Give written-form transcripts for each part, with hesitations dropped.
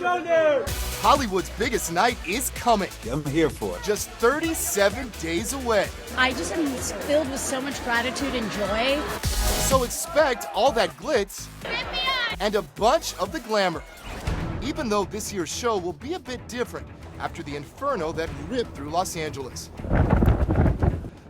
Hollywood's biggest night is coming. I'm here for it. Just 37 days away. I just am filled with so much gratitude and joy. So expect all that glitz and a bunch of the glamour. Even though this year's show will be a bit different after the inferno that ripped through Los Angeles.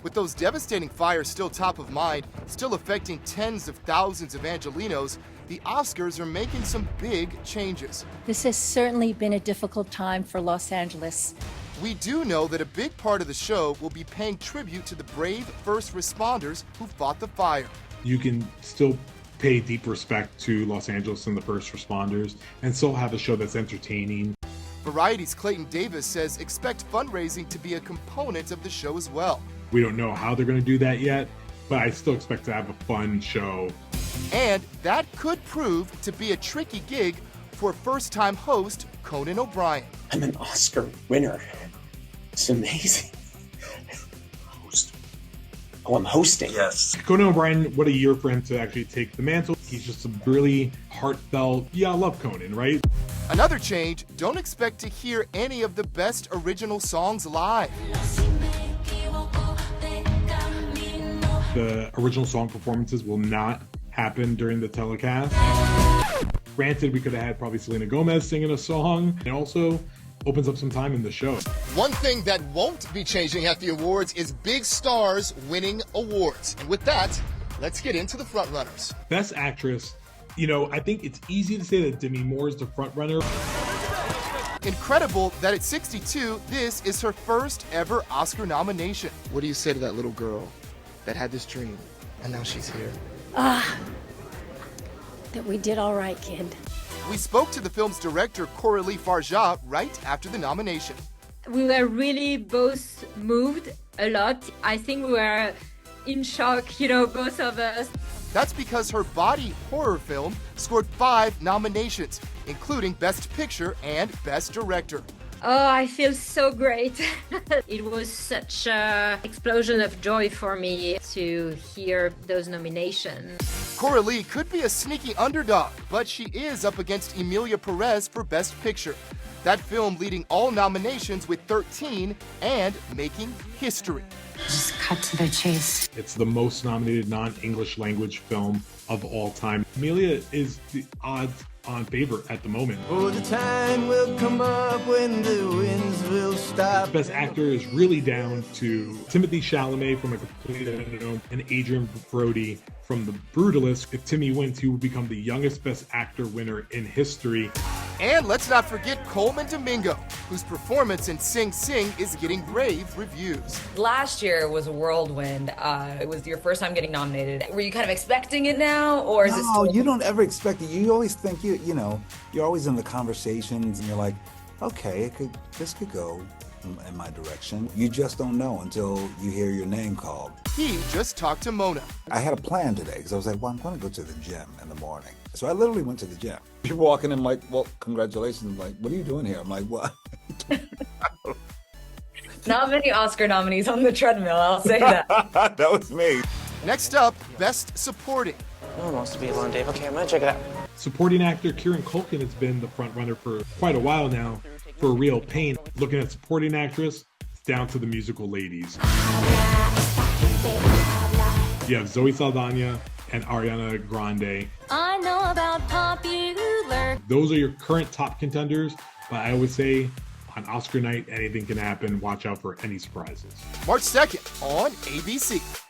With those devastating fires still top of mind, still affecting tens of thousands of Angelenos, the Oscars are making some big changes. This has certainly been a difficult time for Los Angeles. We do know that a big part of the show will be paying tribute to the brave first responders who fought the fire. You can still pay deep respect to Los Angeles and the first responders and still have a show that's entertaining. Variety's Clayton Davis says expect fundraising to be a component of the show as well. We don't know how they're going to do that yet, but I still expect to have a fun show. And that could prove to be a tricky gig for first-time host Conan O'Brien. I'm an Oscar winner. It's amazing. Host. Oh, I'm hosting. Yes. Conan O'Brien, what a year for him to actually take the mantle. He's just a really heartfelt, I love Conan, right? Another change, don't expect to hear any of the best original songs live. The original song performances will not happen during the telecast. Granted, we could have had probably Selena Gomez singing a song. It also opens up some time in the show. One thing that won't be changing at the awards is big stars winning awards. And with that, let's get into the frontrunners. Best Actress, I think it's easy to say that Demi Moore is the frontrunner. Incredible that at 62, this is her first ever Oscar nomination. What do you say to that little girl that had this dream and now she's here? That we did all right, kid. We spoke to the film's director, Coralie Farjat, right after the nomination. We were really both moved a lot. I think we were in shock, both of us. That's because her body horror film scored 5 nominations, including Best Picture and Best Director. Oh, I feel so great. It was such an explosion of joy for me to hear those nominations. Coralie could be a sneaky underdog, but she is up against Emilia Perez for Best Picture. That film leading all nominations with 13 and making history. Just cut to the chase. It's the most nominated non-English language film of all time. Emilia is the odds-on favorite at the moment. Oh, the time will come up when the winds will stop. Best Actor is really down to Timothée Chalamet from A Complete Unknown and Adrian Brody from The Brutalist. If Timmy wins, he will become the youngest Best Actor winner in history. And let's not forget Coleman Domingo, whose performance in Sing Sing is getting rave reviews. Last year was a whirlwind. It was your first time getting nominated. Were you kind of expecting it now, or is it still... No, you don't ever expect it. You always think you're always in the conversations, and you're like, okay, this could go in my direction. You just don't know until you hear your name called. He just talked to Mona. I had a plan today because I was like, well, I'm going to go to the gym in the morning. So I literally went to the gym. People walking in like, well, congratulations. I'm like, what are you doing here? I'm like, what? Not many Oscar nominees on the treadmill, I'll say that. That was me. Next up, Best Supporting. No one wants to be alone, Dave. Okay, I'm gonna check it out. Supporting actor Kieran Culkin has been the frontrunner for quite a while now for Real Pain. Looking at supporting actress, it's down to the musical ladies. You have Zoe Saldana and Ariana Grande. I know about popular. Those are your current top contenders, but I always say on Oscar night, anything can happen. Watch out for any surprises. March 2nd on ABC.